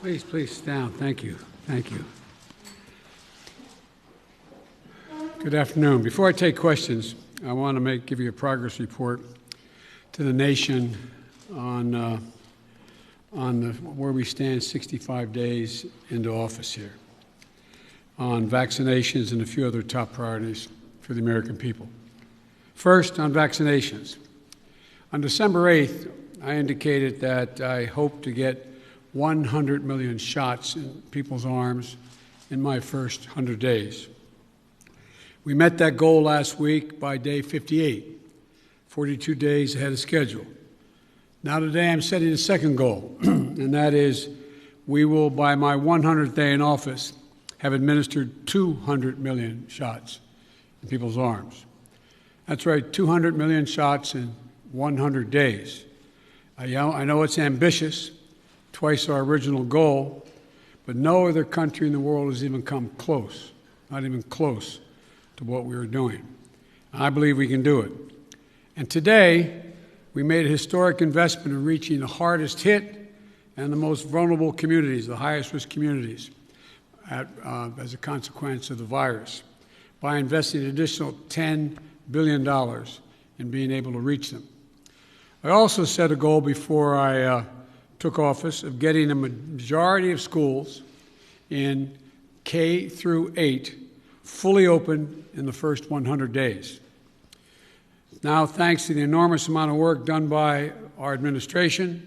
Please sit down. Thank you. Thank you. Good afternoon. Before I take questions, I want to give you a progress report to the nation on where we stand 65 days into office here, on vaccinations and a few other top priorities for the American people. First, on vaccinations. On December 8th, I indicated that I hope to get 100 million shots in people's arms in my first 100 days. We met that goal last week by day 58, 42 days ahead of schedule. Now today I'm setting a second goal, and that is we will, by my 100th day in office, have administered 200 million shots in people's arms. That's right, 200 million shots in 100 days. I know it's ambitious, twice our original goal, but no other country in the world has even come close, not even close to what we were doing. I believe we can do it. And today, we made a historic investment in reaching the hardest hit and the most vulnerable communities, the highest risk communities, as a consequence of the virus, by investing an additional $10 billion in being able to reach them. I also set a goal before I took office of getting a majority of schools in K through 8 fully open in the first 100 days. Now, thanks to the enormous amount of work done by our administration,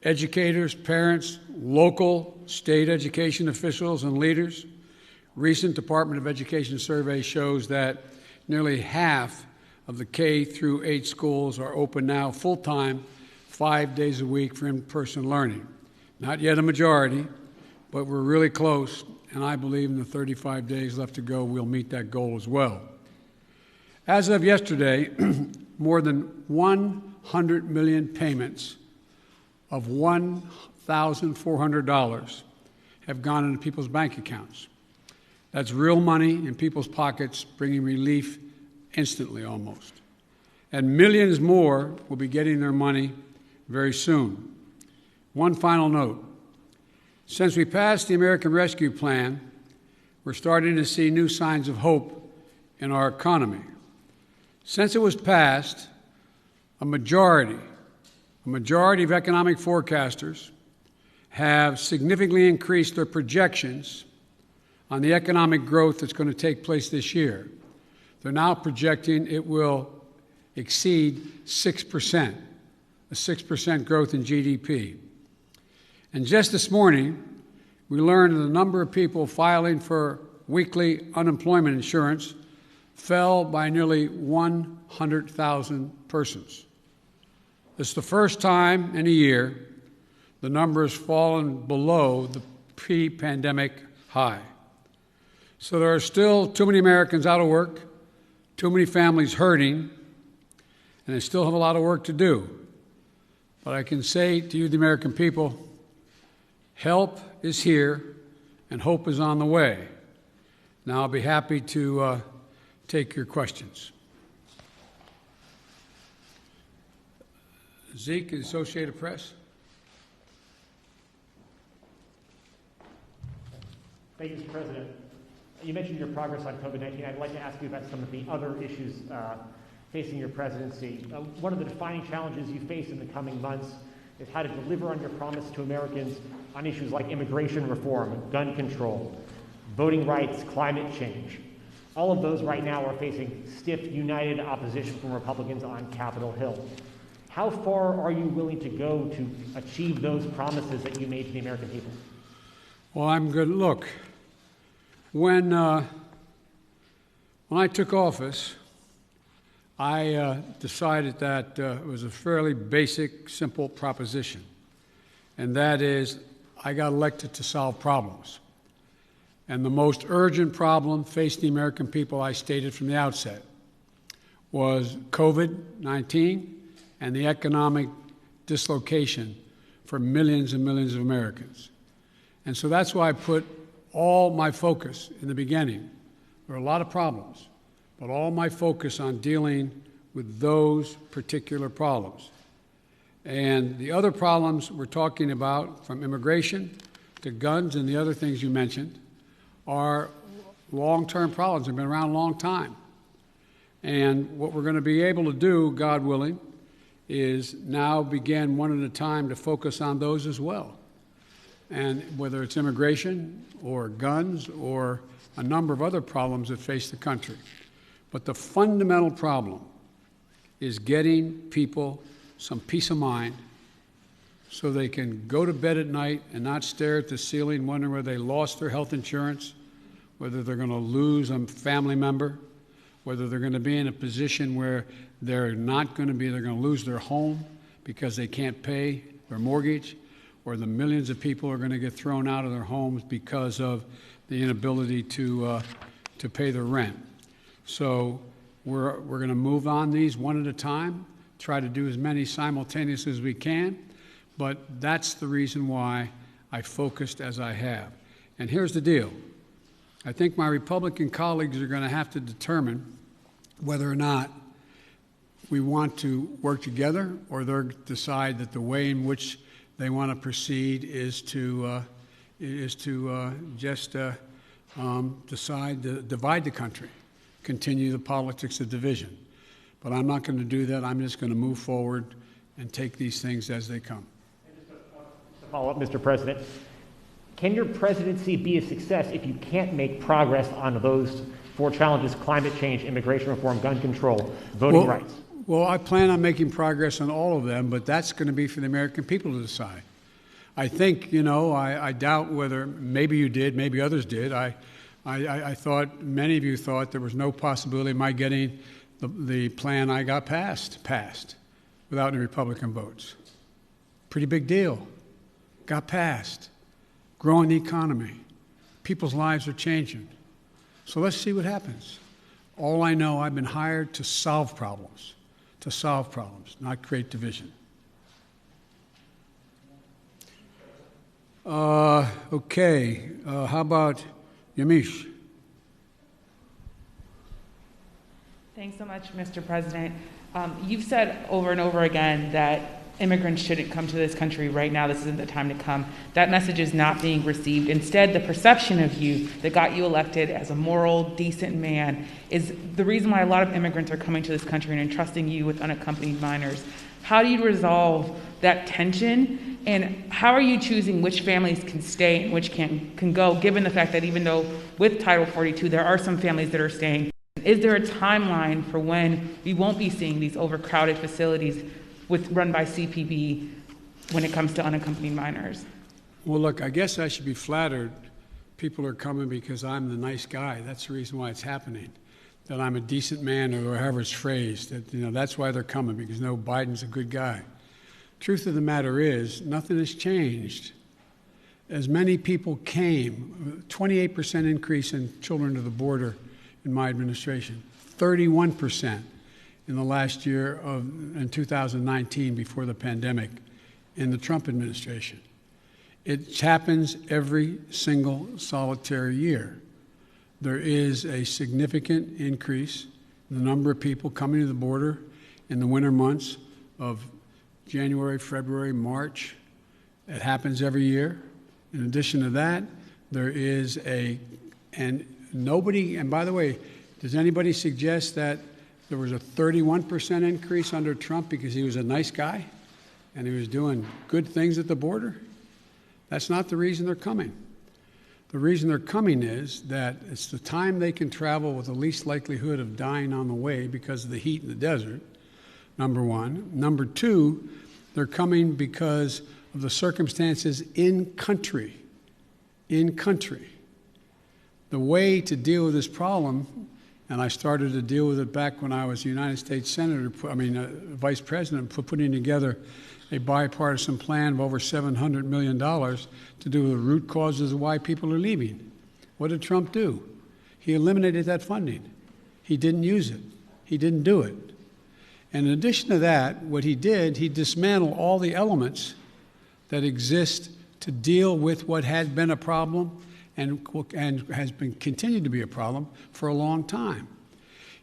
educators, parents, local, state education officials, and leaders, recent Department of Education survey shows that nearly half of the K through 8 schools are open now full-time, 5 days a week for in-person learning. Not yet a majority, but we're really close, and I believe in the 35 days left to go, we'll meet that goal as well. As of yesterday, more than 100 million payments of $1,400 have gone into people's bank accounts. That's real money in people's pockets, bringing relief instantly almost. And millions more will be getting their money very soon. One final note. Since we passed the American Rescue Plan, we're starting to see new signs of hope in our economy. Since it was passed, a majority of economic forecasters have significantly increased their projections on the economic growth that's going to take place this year. They're now projecting it will exceed 6%, a 6% growth in GDP. And just this morning, we learned that the number of people filing for weekly unemployment insurance fell by nearly 100,000 persons. It's the first time in a year the number has fallen below the pre-pandemic high. So there are still too many Americans out of work, too many families hurting, and they still have a lot of work to do. But I can say to you, the American people, help is here and hope is on the way. Now I'll be happy to take your questions. Zeke, Associated Press. Thank you, Mr. President. You mentioned your progress on COVID-19. I'd like to ask you about some of the other issues facing your presidency. One of the defining challenges you face in the coming months is how to deliver on your promise to Americans on issues like immigration reform, gun control, voting rights, climate change. All of those right now are facing stiff, united opposition from Republicans on Capitol Hill. How far are you willing to go to achieve those promises that you made to the American people? Well, I'm good. Look, when I took office, I decided that it was a fairly basic, simple proposition, and that is I got elected to solve problems. And the most urgent problem facing the American people, I stated from the outset, was COVID-19 and the economic dislocation for millions and millions of Americans. And so that's why I put all my focus in the beginning. There are a lot of problems, but all my focus on dealing with those particular problems. And the other problems we're talking about, from immigration to guns and the other things you mentioned are long-term problems. They've been around a long time. And what we're going to be able to do, God willing, is now begin one at a time to focus on those as well. And whether it's immigration or guns or a number of other problems that face the country. But the fundamental problem is getting people some peace of mind so they can go to bed at night and not stare at the ceiling wondering whether they lost their health insurance, whether they're going to lose a family member, whether they're going to be in a position where they're going to lose their home because they can't pay their mortgage, or the millions of people are going to get thrown out of their homes because of the inability to pay their rent. So we're going to move on these one at a time, try to do as many simultaneously as we can, but that's the reason why I focused as I have. And here's the deal. I think my Republican colleagues are going to have to determine whether or not we want to work together, or they'll decide that the way in which they want to proceed is to just decide to divide the country, continue the politics of division. But I'm not going to do that. I'm just going to move forward and take these things as they come. And just to follow up, Mr. President, can your presidency be a success if you can't make progress on those four challenges: climate change, immigration reform, gun control, voting rights? Well, I plan on making progress on all of them, but that's going to be for the American people to decide. I think, I doubt whether, maybe you did, maybe others did. I thought, many of you thought there was no possibility of my getting the plan I got passed without any Republican votes. Pretty big deal. Got passed. Growing the economy. People's lives are changing. So let's see what happens. All I know, I've been hired to solve problems, not create division. Okay, how about Yamiche? Thanks so much, Mr. President. You've said over and over again that immigrants shouldn't come to this country right now. This isn't the time to come. That message is not being received. Instead, the perception of you that got you elected as a moral, decent man is the reason why a lot of immigrants are coming to this country and entrusting you with unaccompanied minors. How do you resolve that tension? And how are you choosing which families can stay and which can go, given the fact that even though with Title 42, there are some families that are staying? Is there a timeline for when we won't be seeing these overcrowded facilities run by CPB when it comes to unaccompanied minors? Well, look, I guess I should be flattered. People are coming because I'm the nice guy. That's the reason why it's happening. That I'm a decent man, or however it's phrased. That's why they're coming, because Biden's a good guy. Truth of the matter is, nothing has changed. As many people came, 28% increase in children to the border in my administration, 31% in the last year in 2019, before the pandemic, in the Trump administration. It happens every single solitary year. There is a significant increase in the number of people coming to the border in the winter months of January, February, March. It happens every year. In addition to that, there is and by the way, does anybody suggest that there was a 31% increase under Trump because he was a nice guy and he was doing good things at the border? That's not the reason they're coming. The reason they're coming is that it's the time they can travel with the least likelihood of dying on the way because of the heat in the desert, number one. Number two, they're coming because of the circumstances in country. The way to deal with this problem, and I started to deal with it back when I was a United States Vice President, putting together a bipartisan plan of over $700 million to do with the root causes of why people are leaving. What did Trump do? He eliminated that funding. He didn't use it. He didn't do it. And in addition to that, what he did, he dismantled all the elements that exist to deal with what had been a problem and has been continued to be a problem for a long time.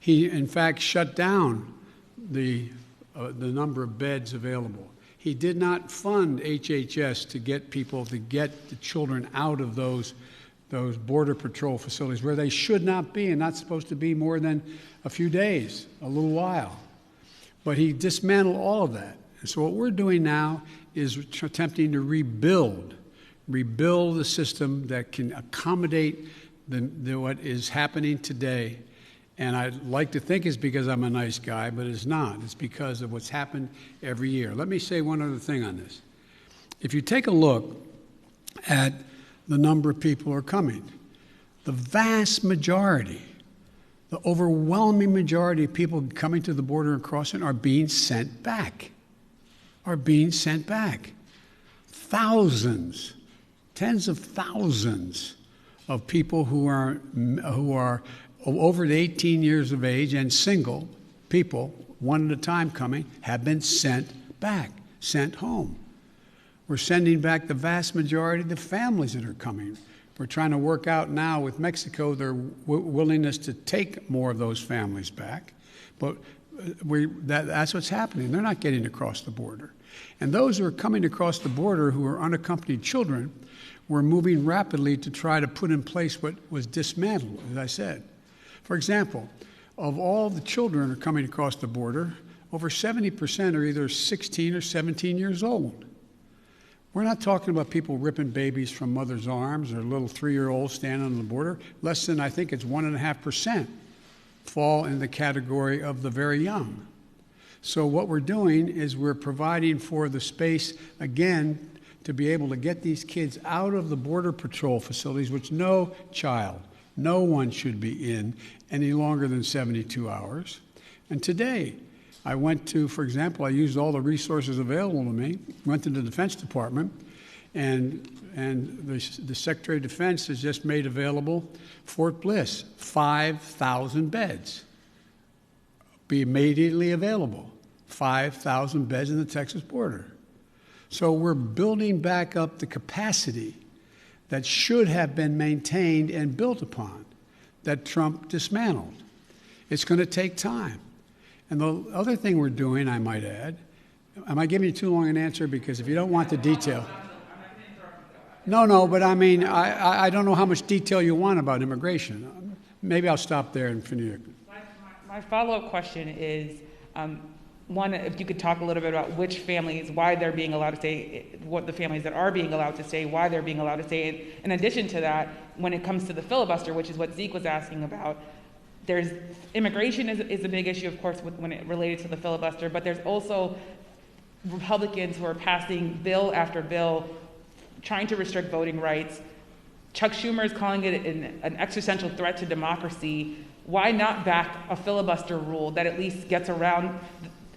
He, in fact, shut down the number of beds available. He did not fund HHS to get the children out of those Border Patrol facilities where they should not be and not supposed to be more than a few days, a little while. But he dismantled all of that. And so what we're doing now is attempting to rebuild the system that can accommodate what is happening today. And I'd like to think it's because I'm a nice guy, but it's not. It's because of what's happened every year. Let me say one other thing on this. If you take a look at the number of people who are coming, the vast majority, the overwhelming majority of people coming to the border and crossing are being sent back. Thousands, tens of thousands of people who are over 18 years of age and single people, one at a time coming, have been sent back, sent home. We're sending back the vast majority of the families that are coming. We're trying to work out now with Mexico their willingness to take more of those families back. But that's what's happening. They're not getting across the border. And those who are coming across the border who are unaccompanied children, we're moving rapidly to try to put in place what was dismantled, as I said. For example, of all the children who are coming across the border, over 70% are either 16 or 17 years old. We're not talking about people ripping babies from mothers' arms or little 3-year-olds standing on the border. Less than, I think it's 1.5% fall in the category of the very young. So what we're doing is we're providing for the space, again, to be able to get these kids out of the Border Patrol facilities, which no one should be in any longer than 72 hours. And today, I went to, for example, I used all the resources available to me, went to the Defense Department, and the Secretary of Defense has just made available Fort Bliss, 5,000 beds. Be immediately available, 5,000 beds in the Texas border. So we're building back up the capacity that should have been maintained and built upon, that Trump dismantled. It's going to take time. And the other thing we're doing, I might add, am I giving you too long an answer? Because if you don't want the detail. No, but I mean, I don't know how much detail you want about immigration. Maybe I'll stop there and finish. My follow-up question is, one, if you could talk a little bit about which families, why they're being allowed to stay, what the families that are being allowed to stay, why they're being allowed to stay. And in addition to that, when it comes to the filibuster, which is what Zeke was asking about, there's immigration is a big issue, of course, when it related to the filibuster, but there's also Republicans who are passing bill after bill trying to restrict voting rights. Chuck Schumer is calling it an existential threat to democracy. Why not back a filibuster rule that at least gets around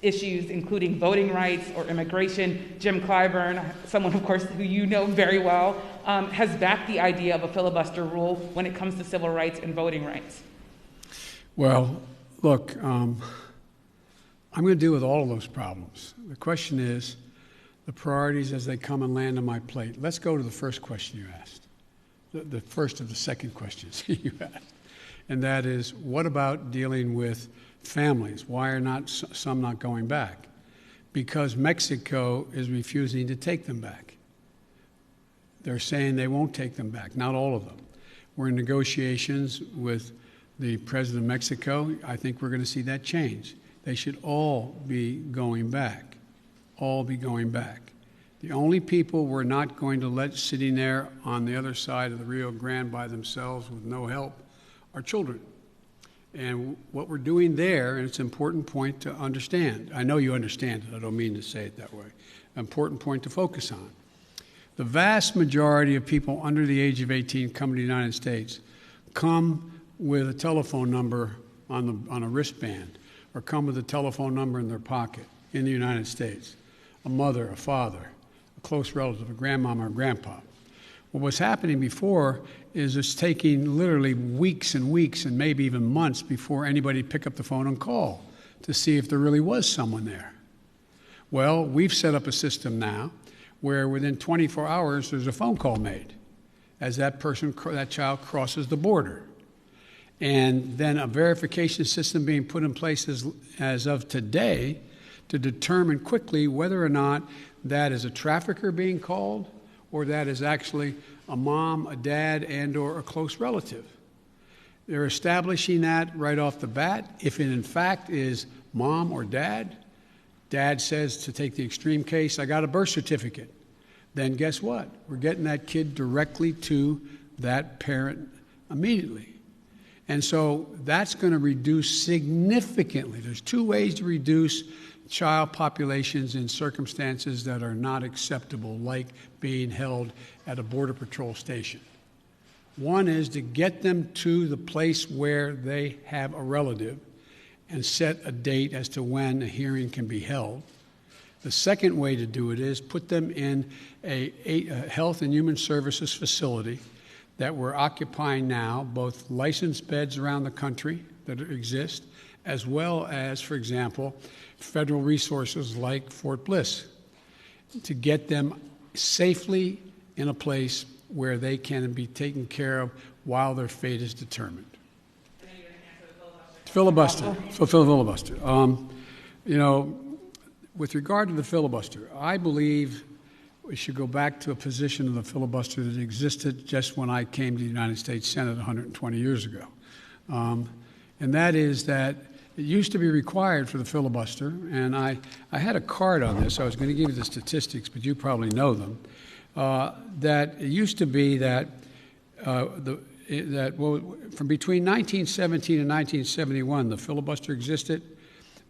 issues including voting rights or immigration? Jim Clyburn, someone, of course, who you know very well, has backed the idea of a filibuster rule when it comes to civil rights and voting rights. Well, look, I'm going to deal with all of those problems. The question is the priorities as they come and land on my plate. Let's go to the first question you asked, the first of the second questions you asked, and that is, what about dealing with families? Why are some not going back? Because Mexico is refusing to take them back. They're saying they won't take them back, not all of them. We're in negotiations with the President of Mexico. I think we're going to see that change. They should all be going back, all be going back. The only people we're not going to let sitting there on the other side of the Rio Grande by themselves with no help are children. And what we're doing there, and it's an important point to understand. I know you understand it. I don't mean to say it that way. An important point to focus on. The vast majority of people under the age of 18 coming to the United States come with a telephone number on a wristband, or come with a telephone number in their pocket in the United States. A mother, a father, a close relative, a grandmama or grandpa. What was happening before is it's taking literally weeks and weeks and maybe even months before anybody pick up the phone and call to see if there really was someone there. Well, we've set up a system now where within 24 hours there's a phone call made as that child crosses the border. And then a verification system being put in place as of today to determine quickly whether or not that is a trafficker being called or that is actually a mom, a dad, and or a close relative. They're establishing that right off the bat. If it in fact is mom or dad, dad says, to take the extreme case, I got a birth certificate. Then guess what? We're getting that kid directly to that parent immediately. And so that's going to reduce significantly. There's two ways to reduce child populations in circumstances that are not acceptable, like being held at a Border Patrol station. One is to get them to the place where they have a relative and set a date as to when a hearing can be held. The second way to do it is put them in a Health and Human Services facility that we're occupying now, both licensed beds around the country that exist, as well as, for example, federal resources like Fort Bliss, to get them safely in a place where they can be taken care of while their fate is determined. Filibuster. Filibuster. With regard to the filibuster, I believe we should go back to a position of the filibuster that existed just when I came to the United States Senate 120 years ago. And that is that it used to be required for the filibuster, and I had a card on this. I was going to give you the statistics, but you probably know them, that it used to be that from between 1917 and 1971, the filibuster existed.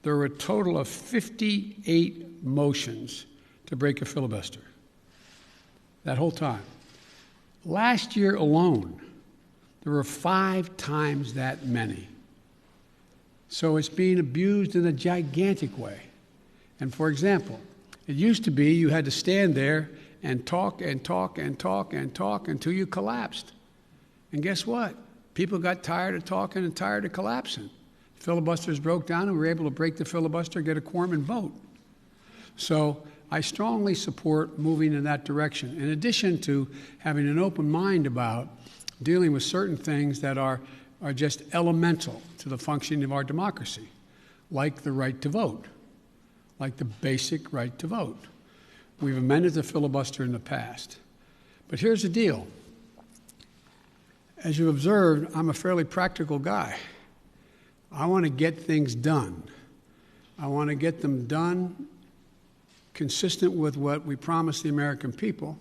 There were a total of 58 motions to break a filibuster that whole time. Last year alone, there were 5 times that many. So it's being abused in a gigantic way. And for example, it used to be you had to stand there and talk and talk and talk and talk until you collapsed. And guess what? People got tired of talking and tired of collapsing. Filibusters broke down, and we were able to break the filibuster, get a quorum, and vote. So I strongly support moving in that direction, in addition to having an open mind about dealing with certain things that are just elemental to the functioning of our democracy, like the right to vote, like the basic right to vote. We've amended the filibuster in the past. But here's the deal. As you observed, I'm a fairly practical guy. I want to get things done. I want to get them done consistent with what we promised the American people.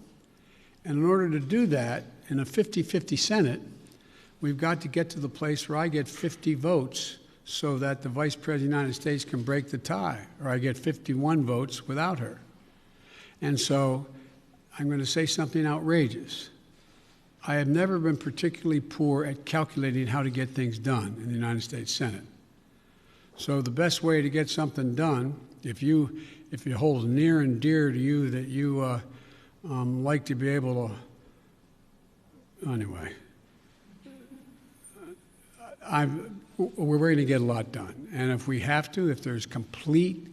And in order to do that, in a 50-50 Senate, we've got to get to the place where I get 50 votes so that the Vice President of the United States can break the tie, or I get 51 votes without her. And so I'm going to say something outrageous. I have never been particularly poor at calculating how to get things done in the United States Senate. So the best way to get something done, if it holds near and dear to you that you like to be able to, anyway, we're going to get a lot done. And if we have to, if there's complete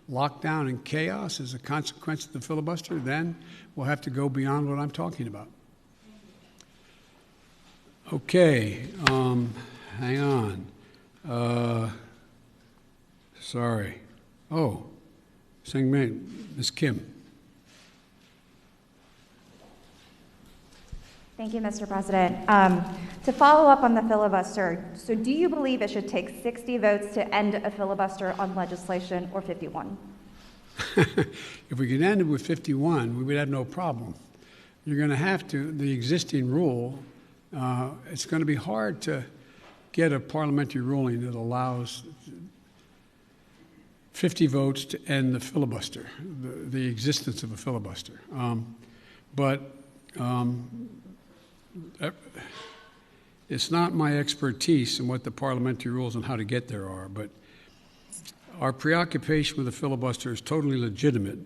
lockdown and chaos as a consequence of the filibuster, then we'll have to go beyond what I'm talking about. Okay, hang on. Sorry. Oh, Ms. Kim. Thank you, Mr. President. To follow up on the filibuster, so do you believe it should take 60 votes to end a filibuster on legislation or 51? If we could end it with 51, we would have no problem. You're going to have to, the existing rule, it's going to be hard to get a parliamentary ruling that allows 50 votes to end the filibuster, the existence of a filibuster. It's not my expertise in what the parliamentary rules and how to get there are, but our preoccupation with the filibuster is totally legitimate.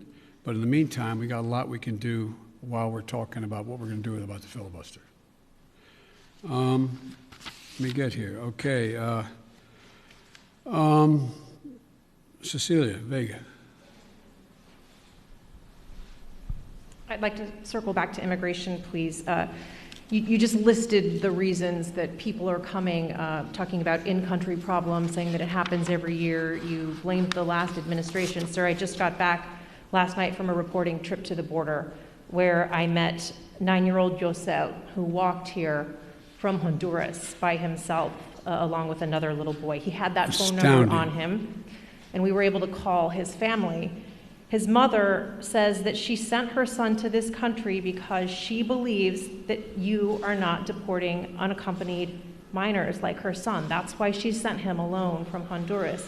But in the meantime, we got a lot we can do while we're talking about what we're going to do about the filibuster. Let me get here. Okay. Cecilia Vega. I'd like to circle back to immigration, please. You just listed the reasons that people are coming, talking about in-country problems, saying that it happens every year. You blamed the last administration. Sir, I just got back last night from a reporting trip to the border where I met 9-year-old Yosel, who walked here from Honduras by himself, along with another little boy. He had that phone number on him, and we were able to call his family. His mother says that she sent her son to this country because she believes that you are not deporting unaccompanied minors like her son. That's why she sent him alone from Honduras.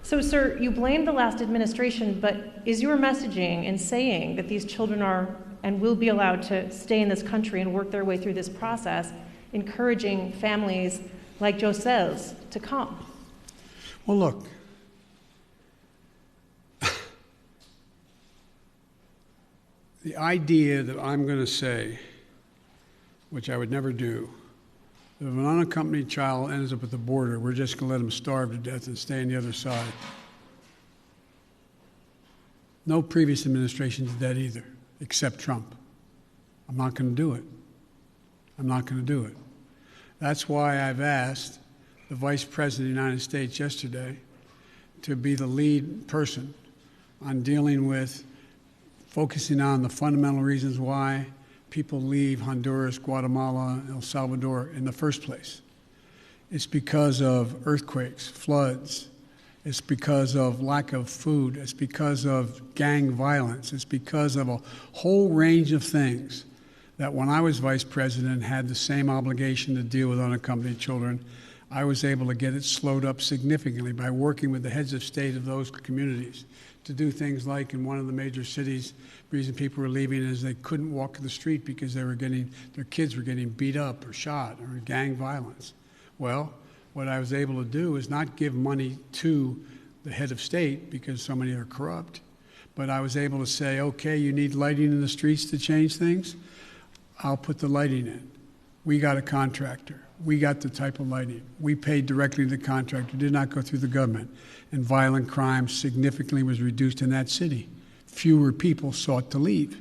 So, sir, you blame the last administration, but is your messaging in saying that these children are and will be allowed to stay in this country and work their way through this process, encouraging families like Josel's to come? Well, look, the idea that I'm going to say, which I would never do, that if an unaccompanied child ends up at the border, we're just going to let him starve to death and stay on the other side. No previous administration did that either, except Trump. I'm not going to do it. I'm not going to do it. That's why I've asked the Vice President of the United States yesterday to be the lead person on dealing with focusing on the fundamental reasons why people leave Honduras, Guatemala, El Salvador in the first place. It's because of earthquakes, floods. It's because of lack of food. It's because of gang violence. It's because of a whole range of things that when I was vice president had the same obligation to deal with unaccompanied children. I was able to get it slowed up significantly by working with the heads of state of those communities to do things like in one of the major cities, the reason people were leaving is they couldn't walk the street because their kids were getting beat up or shot or gang violence. Well, what I was able to do is not give money to the head of state because so many are corrupt, but I was able to say, okay, you need lighting in the streets to change things? I'll put the lighting in. We got a contractor. We got the type of lighting. We paid directly to the contractor, did not go through the government. And violent crime significantly was reduced in that city. Fewer people sought to leave.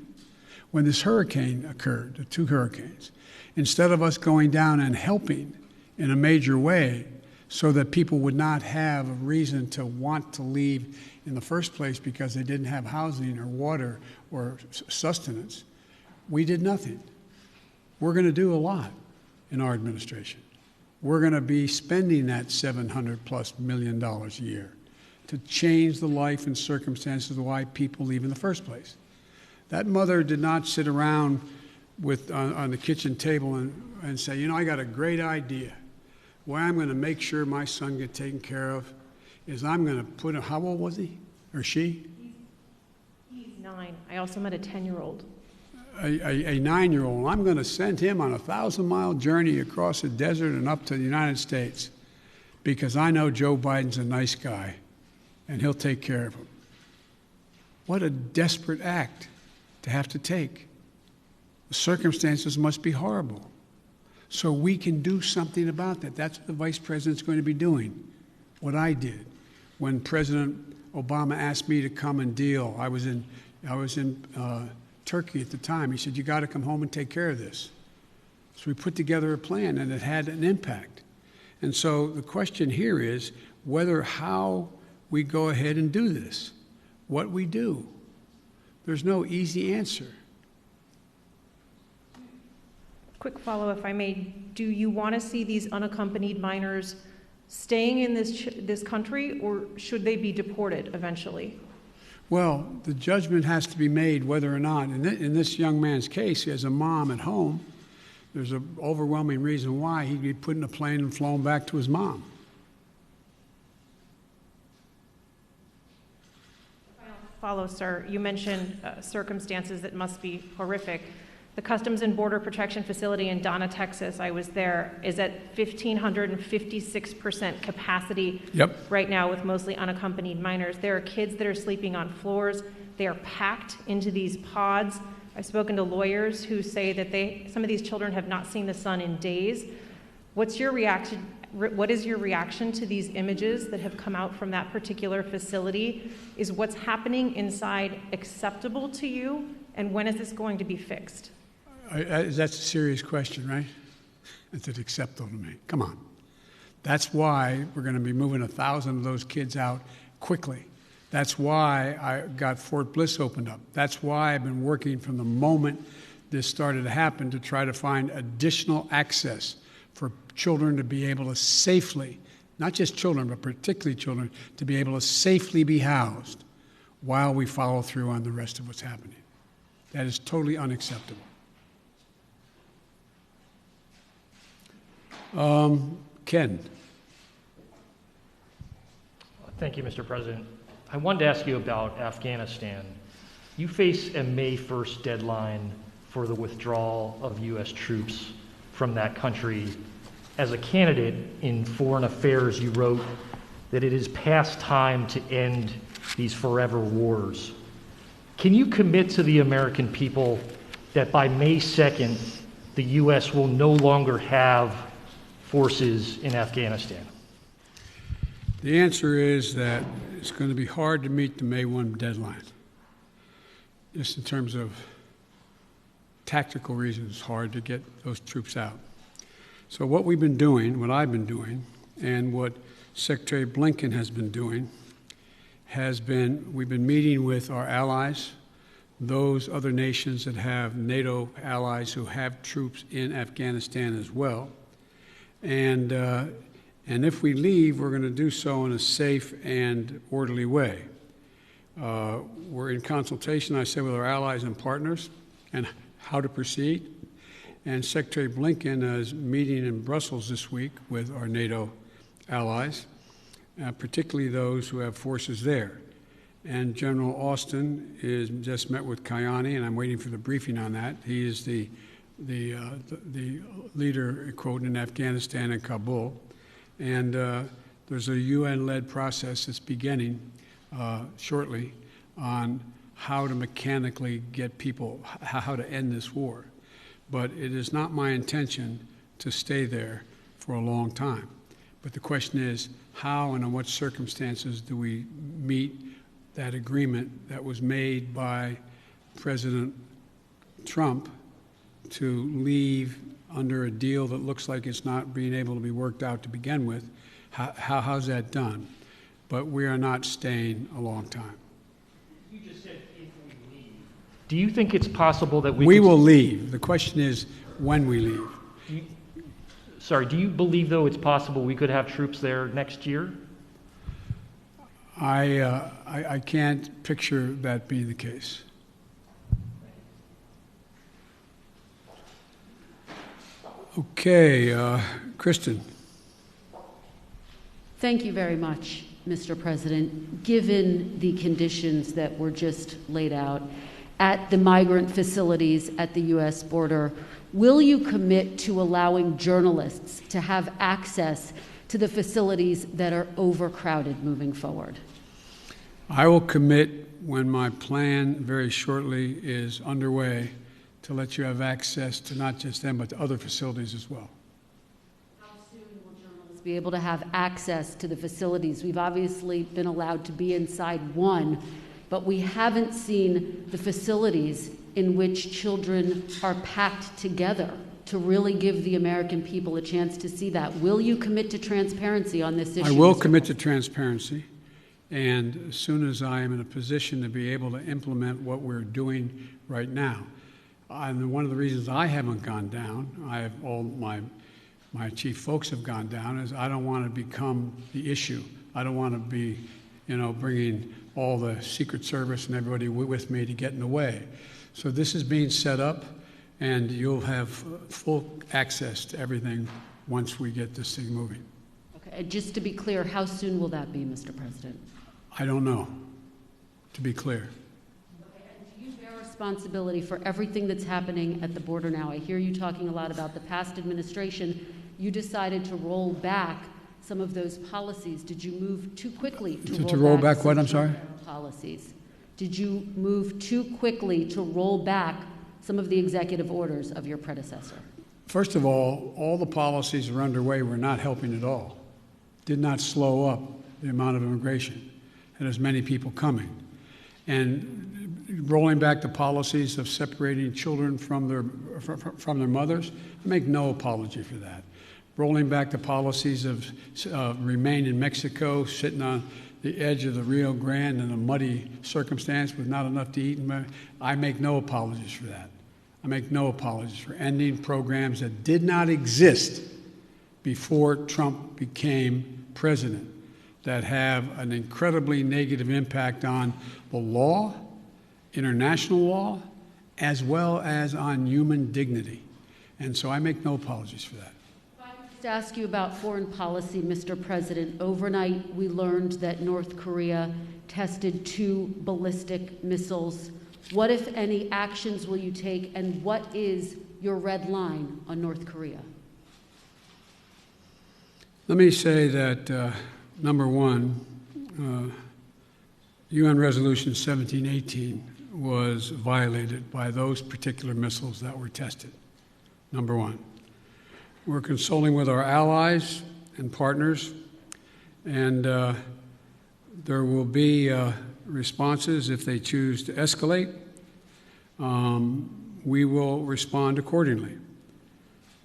When this hurricane occurred, the 2 hurricanes, instead of us going down and helping in a major way so that people would not have a reason to want to leave in the first place because they didn't have housing or water or sustenance, we did nothing. We're going to do a lot in our administration. We're going to be spending that $700+ million a year to change the life and circumstances of why people leave in the first place. That mother did not sit around on the kitchen table and say, you know, I got a great idea. Way I'm going to make sure my son gets taken care of is I'm going to put him, how old was he or she? He's 9. I also met a 10-year-old. A 9-year-old. I'm going to send him on a 1,000-mile journey across the desert and up to the United States because I know Joe Biden's a nice guy and he'll take care of him. What a desperate act to have to take. The circumstances must be horrible. So we can do something about that. That's what the vice president's going to be doing. What I did when President Obama asked me to come and deal. I was in Turkey at the time. He said, you got to come home and take care of this. So we put together a plan, and it had an impact. And so the question here is how we go ahead and do this, what we do. There's no easy answer. Quick follow, if I may. Do you want to see these unaccompanied minors staying in this country, or should they be deported eventually? Well, the judgment has to be made whether or not, in this young man's case, he has a mom at home. There's an overwhelming reason why he'd be put in a plane and flown back to his mom. Follow, sir. You mentioned circumstances that must be horrific. The Customs and Border Protection Facility in Donna, Texas, I was there, is at 1,556% capacity right now with mostly unaccompanied minors. There are kids that are sleeping on floors. They are packed into these pods. I've spoken to lawyers who say that some of these children have not seen the sun in days. What's your reaction? What is your reaction to these images that have come out from that particular facility? Is what's happening inside acceptable to you? And when is this going to be fixed? That's a serious question, right? Is it acceptable to me? Come on. That's why we're going to be moving 1,000 of those kids out quickly. That's why I got Fort Bliss opened up. That's why I've been working from the moment this started to happen to try to find additional access for children to be able to safely, not just children, but particularly children, to be able to safely be housed while we follow through on the rest of what's happening. That is totally unacceptable. Ken. Thank you, Mr. President. I wanted to ask you about Afghanistan. You face a May 1st deadline for the withdrawal of U.S. troops from that country. As a candidate in foreign affairs, you wrote that it is past time to end these forever wars. Can you commit to the American people that by May 2nd, the U.S. will no longer have forces in Afghanistan? The answer is that it's going to be hard to meet the May 1 deadline. Just in terms of tactical reasons, it's hard to get those troops out. So what we've been doing, what I've been doing, and what Secretary Blinken has been doing, we've been meeting with our allies, those other nations that have NATO allies who have troops in Afghanistan as well. And if we leave, we're going to do so in a safe and orderly way. We're in consultation, I say, with our allies and partners and how to proceed. And Secretary Blinken is meeting in Brussels this week with our NATO allies, particularly those who have forces there. And General Austin is just met with Kayani, and I'm waiting for the briefing on that. He is the leader, quote, in Afghanistan and Kabul. And there's a UN-led process that's beginning shortly on how to mechanically get people, how to end this war. But it is not my intention to stay there for a long time. But the question is, how and in what circumstances do we meet that agreement that was made by President Trump to leave under a deal that looks like it's not being able to be worked out to begin with? How's that done? But we are not staying a long time. You just said if we leave. Do you think it's possible that we will leave? The question is when we leave. Do you believe, though, it's possible we could have troops there next year? I can't picture that being the case. Okay, Kristen. Thank you very much, Mr. President. Given the conditions that were just laid out at the migrant facilities at the U.S. border, will you commit to allowing journalists to have access to the facilities that are overcrowded moving forward? I will commit when my plan very shortly is underway to let you have access to not just them, but to other facilities as well. How soon will journalists be able to have access to the facilities? We've obviously been allowed to be inside one, but we haven't seen the facilities in which children are packed together to really give the American people a chance to see that. Will you commit to transparency on this issue? I will commit to transparency, and as soon as I am in a position to be able to implement what we're doing right now. And one of the reasons I haven't gone down, all my chief folks have gone down, is I don't want to become the issue. I don't want to be, bringing all the Secret Service and everybody with me to get in the way. So this is being set up, and you'll have full access to everything once we get this thing moving. Okay, just to be clear, how soon will that be, Mr. President? I don't know, to be clear. Responsibility for everything that's happening at the border now. I hear you talking a lot about the past administration. You decided to roll back some of those policies. Did you move too quickly to roll back what? I'm sorry? Policies. Did you move too quickly to roll back some of the executive orders of your predecessor? First of all the policies that are underway were not helping at all. Did not slow up the amount of immigration and as many people coming. And rolling back the policies of separating children from their mothers. I make no apology for that. Rolling back the policies of remain in Mexico, sitting on the edge of the Rio Grande in a muddy circumstance with not enough to eat. I make no apologies for that. I make no apologies for ending programs that did not exist before Trump became president, that have an incredibly negative impact on the law, international law, as well as on human dignity. And so I make no apologies for that. To ask you about foreign policy, Mr. President. Overnight, we learned that North Korea tested 2 ballistic missiles. What, if any, actions will you take, and what is your red line on North Korea? Let me say that, number one, UN Resolution 1718 was violated by those particular missiles that were tested, number one. We're consulting with our allies and partners, and there will be responses if they choose to escalate. We will respond accordingly.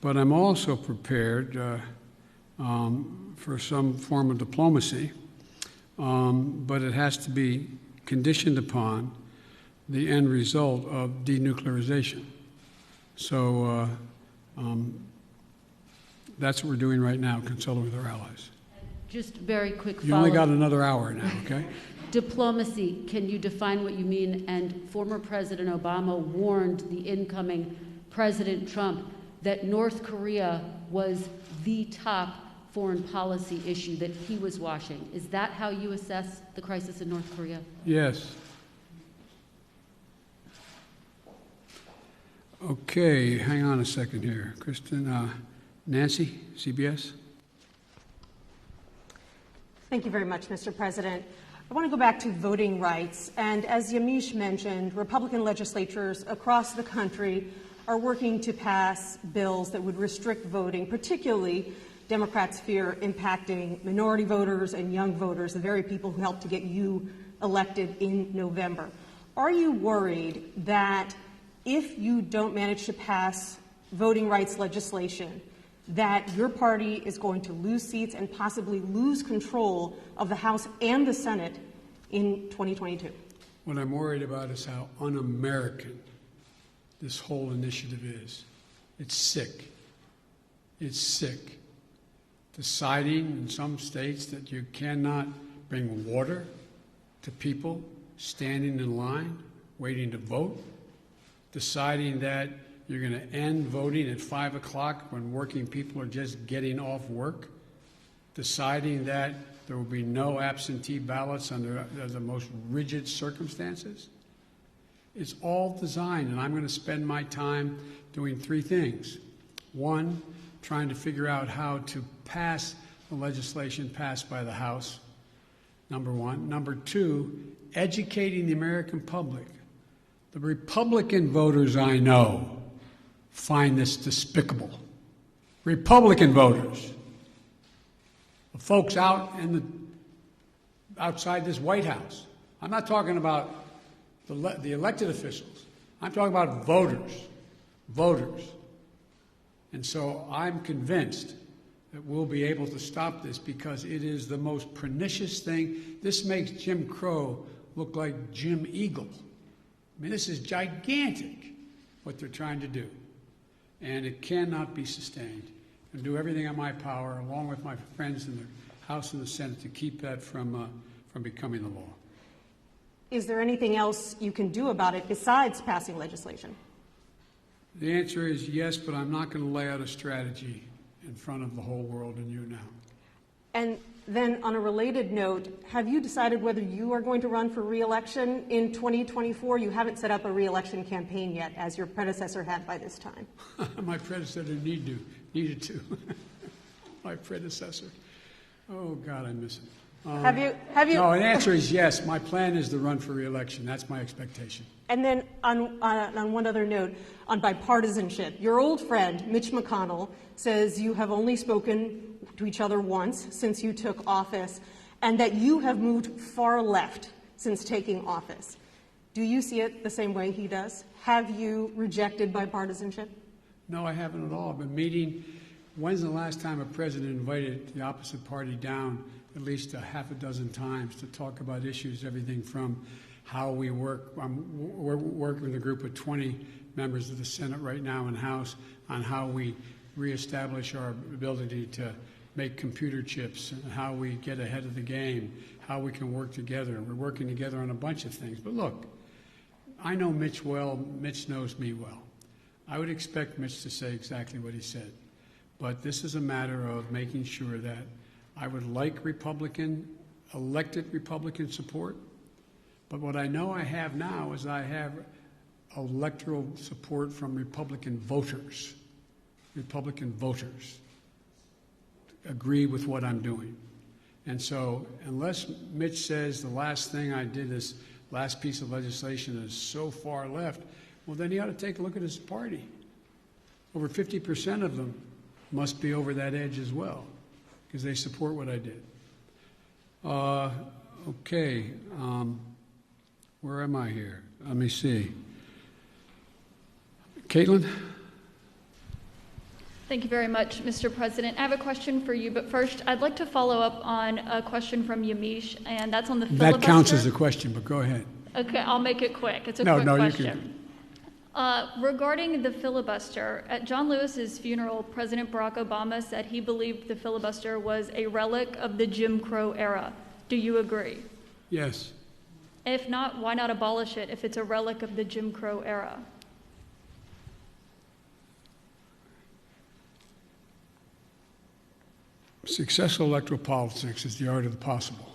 But I'm also prepared for some form of diplomacy, but it has to be conditioned upon the end result of denuclearization. So that's what we're doing right now, consulting with our allies. Just very quick follow-up. You only got another hour now, okay? Diplomacy, can you define what you mean? And former President Obama warned the incoming President Trump that North Korea was the top foreign policy issue that he was watching. Is that how you assess the crisis in North Korea? Yes. Okay, hang on a second here. Kristen, Nancy, CBS. Thank you very much, Mr. President. I want to go back to voting rights. And as Yamiche mentioned, Republican legislatures across the country are working to pass bills that would restrict voting, particularly Democrats fear impacting minority voters and young voters, the very people who helped to get you elected in November. Are you worried that if you don't manage to pass voting rights legislation, that your party is going to lose seats and possibly lose control of the House and the Senate in 2022? What I'm worried about is how un-American this whole initiative is. It's sick. It's sick. Deciding in some states that you cannot bring water to people standing in line, waiting to vote. Deciding that you're going to end voting at 5 o'clock when working people are just getting off work. Deciding that there will be no absentee ballots under the most rigid circumstances. It's all designed, and I'm going to spend my time doing 3 things. 1, trying to figure out how to pass the legislation passed by the House, number 1. Number 2, educating the American public. The Republican voters I know find this despicable. Republican voters, the folks outside this White House. I'm not talking about the elected officials. I'm talking about voters. And so I'm convinced that we'll be able to stop this because it is the most pernicious thing. This makes Jim Crow look like Jim Eagle. I mean, this is gigantic, what they're trying to do. And it cannot be sustained. And do everything in my power, along with my friends in the House and the Senate, to keep that from becoming the law. Is there anything else you can do about it besides passing legislation? The answer is yes, but I'm not going to lay out a strategy in front of the whole world and you now. And then on a related note, have you decided whether you are going to run for re-election in 2024? You haven't set up a re-election campaign yet, as your predecessor had by this time. My predecessor needed to. My predecessor. Oh, God, I miss him. Have you? No, the answer is yes. My plan is to run for re-election. That's my expectation. And then on one other note, on bipartisanship, your old friend, Mitch McConnell, says you have only spoken to each other once since you took office, and that you have moved far left since taking office. Do you see it the same way he does? Have you rejected bipartisanship? No, I haven't at all. I've been meeting. When's the last time a president invited the opposite party down at least a half a dozen times to talk about issues, everything from how we work. We're working with a group of 20 members of the Senate right now and House on how we reestablish our ability to make computer chips and how we get ahead of the game, how we can work together. We're working together on a bunch of things. But look, I know Mitch well. Mitch knows me well. I would expect Mitch to say exactly what he said. But this is a matter of making sure that I would like elected Republican support. But what I know I have now is I have electoral support from Republican voters. Republican voters agree with what I'm doing. And so unless Mitch says the last thing I did, this last piece of legislation, is so far left, well, then he ought to take a look at his party. Over 50% of them must be over that edge as well, because they support what I did. Okay. Where am I here? Let me see. Caitlin? Thank you very much, Mr. President. I have a question for you, but first, I'd like to follow up on a question from Yamiche, and that's on the filibuster. That counts as a question, but go ahead. Okay, I'll make it quick. It's a quick question. You can. Regarding the filibuster, at John Lewis's funeral, President Barack Obama said he believed the filibuster was a relic of the Jim Crow era. Do you agree? Yes. If not, why not abolish it if it's a relic of the Jim Crow era? Successful electoral politics is the art of the possible.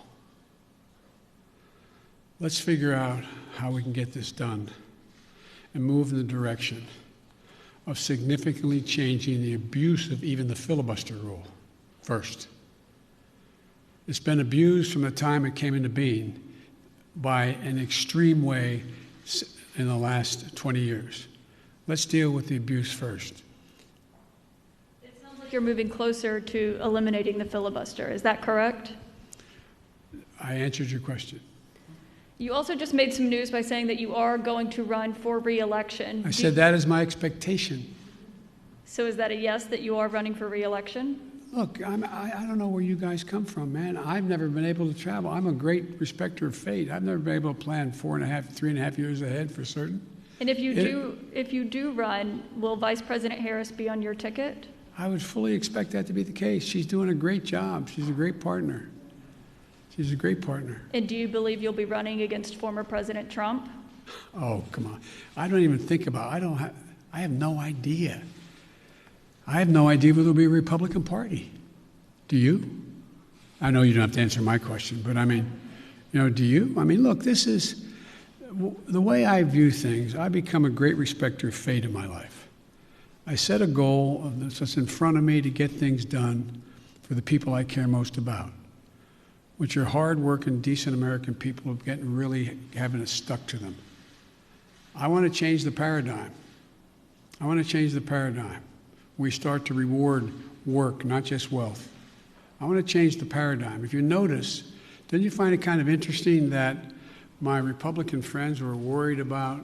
Let's figure out how we can get this done and move in the direction of significantly changing the abuse of even the filibuster rule first. It's been abused from the time it came into being by an extreme way in the last 20 years. Let's deal with the abuse first. It sounds like you're moving closer to eliminating the filibuster. Is that correct? I answered your question. You also just made some news by saying that you are going to run for re-election. I said that is my expectation. So is that a yes, that you are running for re-election? Look, I don't know where you guys come from, man. I've never been able to travel. I'm a great respecter of fate. I've never been able to plan 3.5 years ahead for certain. And if you do run, will Vice President Harris be on your ticket? I would fully expect that to be the case. She's doing a great job. She's a great partner. She's a great partner. And do you believe you'll be running against former President Trump? Oh, come on. I don't even think about it. I have no idea. I have no idea whether there'll be a Republican Party. Do you? I know you don't have to answer my question, but I mean, do you? I mean, look, this is the way I view things. I become a great respecter of fate in my life. I set a goal that's in front of me to get things done for the people I care most about, which are hard-working, decent American people who are really having it stuck to them. I want to change the paradigm. I want to change the paradigm. We start to reward work, not just wealth. I want to change the paradigm. If you notice, didn't you find it kind of interesting that my Republican friends were worried about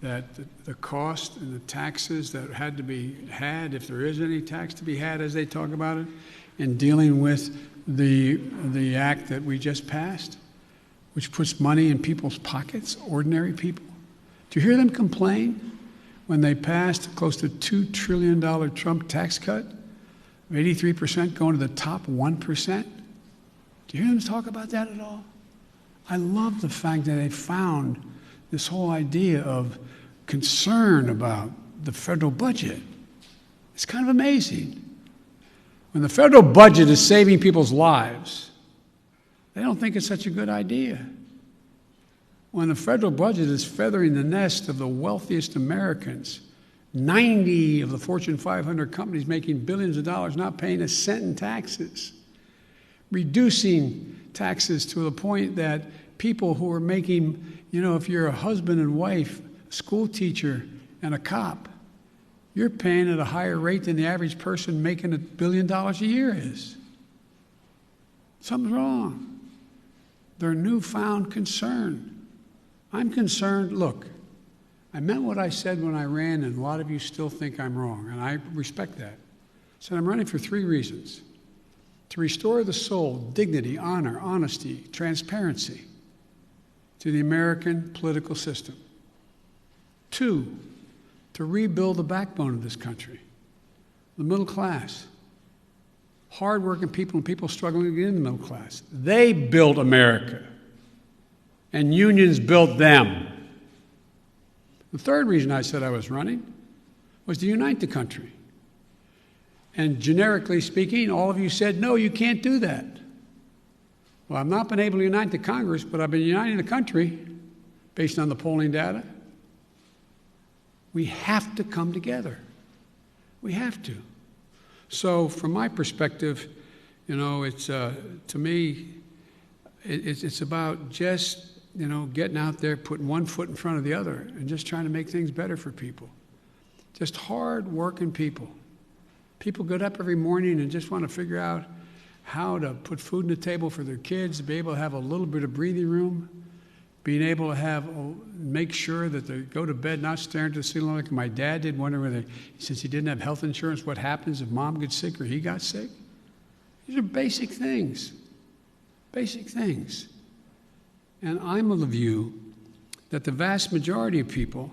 that the cost and the taxes that had to be had, if there is any tax to be had as they talk about it, in dealing with the act that we just passed, which puts money in people's pockets, ordinary people? Do you hear them complain when they passed close to $2 trillion Trump tax cut, 83% going to the top 1%? Do you hear them talk about that at all? I love the fact that they found this whole idea of concern about the federal budget. It's kind of amazing. When the federal budget is saving people's lives, they don't think it's such a good idea. When the federal budget is feathering the nest of the wealthiest Americans, 90 of the Fortune 500 companies making billions of dollars, not paying a cent in taxes, reducing taxes to the point that people who are making, if you're a husband and wife, a school teacher, and a cop, you're paying at a higher rate than the average person making $1 billion a year is. Something's wrong. Their newfound concern I'm concerned, look, I meant what I said when I ran, and a lot of you still think I'm wrong, and I respect that. So I'm running for 3 reasons. To restore the soul, dignity, honor, honesty, transparency to the American political system. 2, to rebuild the backbone of this country, the middle class, hardworking people and people struggling to get in the middle class. They built America, and unions built them. The 3rd reason I said I was running was to unite the country. And generically speaking, all of you said, no, you can't do that. Well, I've not been able to unite the Congress, but I've been uniting the country based on the polling data. We have to come together. We have to. So from my perspective, you know, it's, to me, it's about just, you know, getting out there, putting one foot in front of the other, and just trying to make things better for people. Just hard-working people. People get up every morning and just want to figure out how to put food on the table for their kids, to be able to have a little bit of breathing room, being able to have, make sure that they go to bed not staring to the ceiling like my dad did, wondering whether, since he didn't have health insurance, what happens if mom gets sick or he got sick. These are basic things. Basic things. And I'm of the view that the vast majority of people,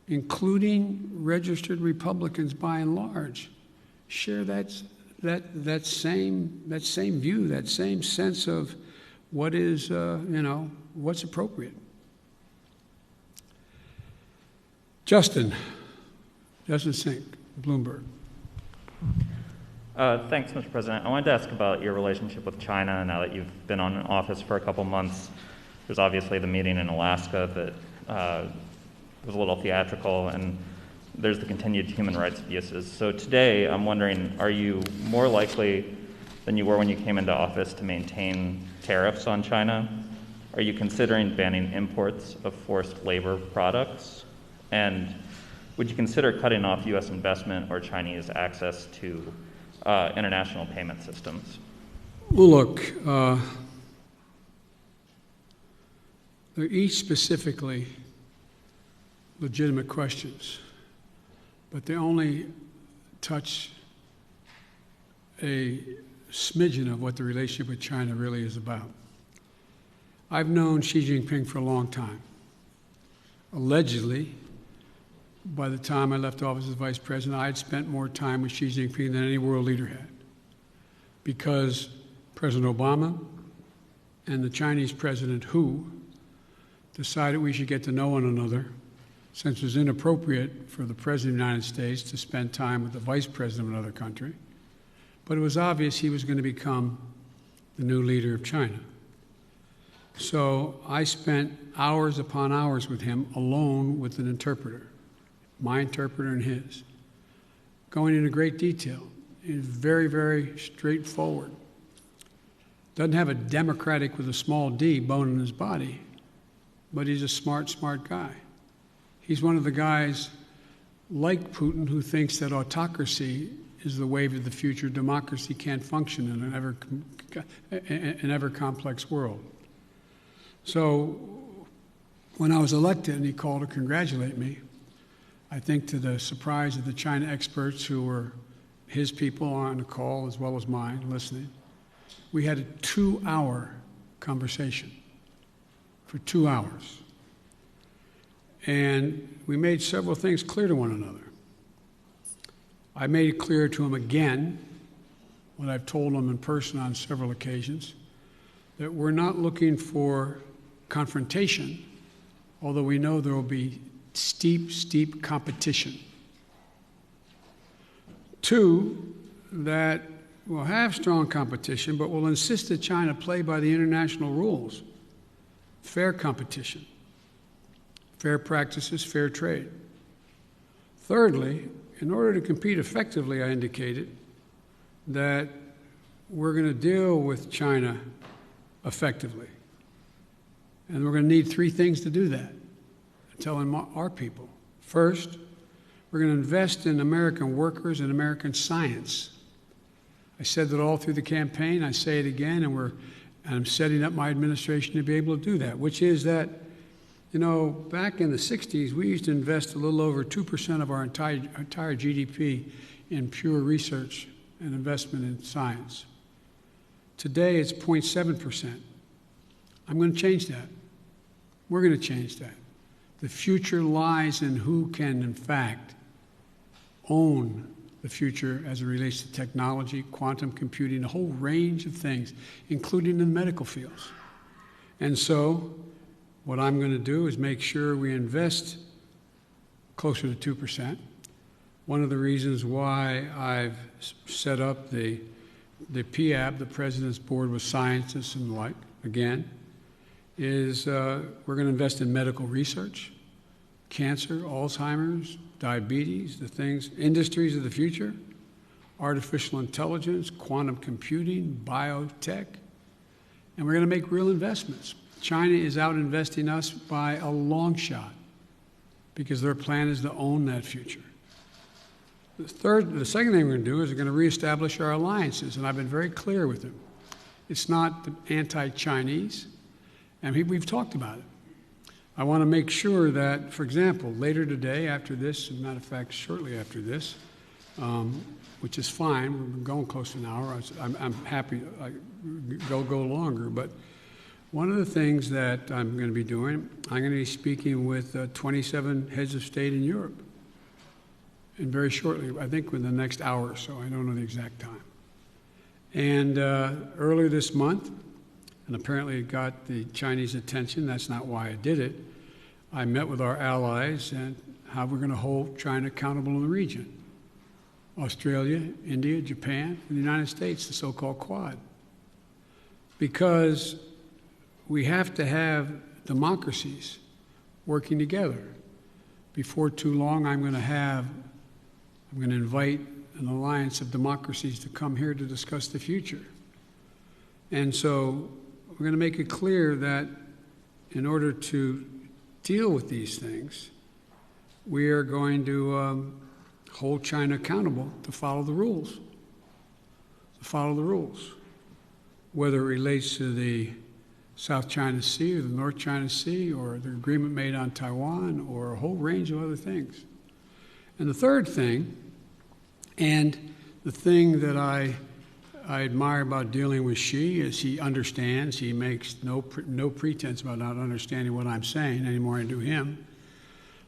including registered Republicans by and large, share that same view, that same sense of what is, what's appropriate. Justin Sink, Bloomberg. Thanks, Mr. President. I wanted to ask about your relationship with China now that you've been in office for a couple months. There's obviously the meeting in Alaska that was a little theatrical, and there's the continued human rights abuses. So today, I'm wondering, are you more likely than you were when you came into office to maintain tariffs on China? Are you considering banning imports of forced labor products? And would you consider cutting off U.S. investment or Chinese access to international payment systems? Well, look, they're each specifically legitimate questions, but they only touch a smidgen of what the relationship with China really is about. I've known Xi Jinping for a long time. Allegedly, by the time I left office as vice president, I had spent more time with Xi Jinping than any world leader had, because President Obama and the Chinese President Hu decided we should get to know one another, since it was inappropriate for the President of the United States to spend time with the Vice President of another country. But it was obvious he was going to become the new leader of China. So I spent hours upon hours with him alone with an interpreter, my interpreter and his, going into great detail. He's very, very straightforward. Doesn't have a Democratic with a small d bone in his body, but he's a smart guy. He's one of the guys like Putin who thinks that autocracy is the wave of the future. Democracy can't function in an ever complex world. So when I was elected and he called to congratulate me, I think to the surprise of the China experts who were his people on the call as well as mine listening, we had a 2-hour conversation for 2 hours. And we made several things clear to one another. I made it clear to him again, what I've told him in person on several occasions, that we're not looking for confrontation, although we know there will be steep competition. 2, that we'll have strong competition, but we'll insist that China play by the international rules. Fair competition, fair practices, fair trade. Thirdly, in order to compete effectively, I indicated that we're going to deal with China effectively. And we're going to need 3 things to do that, I'm telling our people. First, we're going to invest in American workers and American science. I said that all through the campaign. I say it again, and I'm setting up my administration to be able to do that, which is that You know, back in the 60s, we used to invest a little over 2% of our entire GDP in pure research and investment in science. Today, it's 0.7%. I'm going to change that. We're going to change that. The future lies in who can, in fact, own the future as it relates to technology, quantum computing, a whole range of things, including in the medical fields. And so, what I'm going to do is make sure we invest closer to 2%. One of the reasons why I've set up the PAB, the President's Board with Scientists and the like, again, is we're going to invest in medical research, cancer, Alzheimer's, diabetes, the things, industries of the future, artificial intelligence, quantum computing, biotech, and we're going to make real investments. China is out investing us by a long shot because their plan is to own that future. The second thing we're going to do is we're going to reestablish our alliances, and I've been very clear with them. It's not anti-Chinese, and we've talked about it. I want to make sure that, for example, later today, after this, as a matter of fact, shortly after this, which is fine, we're going close to an hour. I'm happy go longer, but one of the things that I'm going to be doing, I'm going to be speaking with 27 heads of state in Europe. And very shortly, I think within the next hour or so, I don't know the exact time. And earlier this month, and apparently it got the Chinese attention, that's not why I did it, I met with our allies and how we're going to hold China accountable in the region. Australia, India, Japan, and the United States, the so-called Quad. Because we have to have democracies working together. Before too long, I'm going to invite an alliance of democracies to come here to discuss the future. And so we're going to make it clear that in order to deal with these things, we are going to hold China accountable to follow the rules. To follow the rules. Whether it relates to the South China Sea or the North China Sea or the agreement made on Taiwan or a whole range of other things. And the third thing, and the thing that I admire about dealing with Xi is he understands, he makes no pretense about not understanding what I'm saying any more than I do him.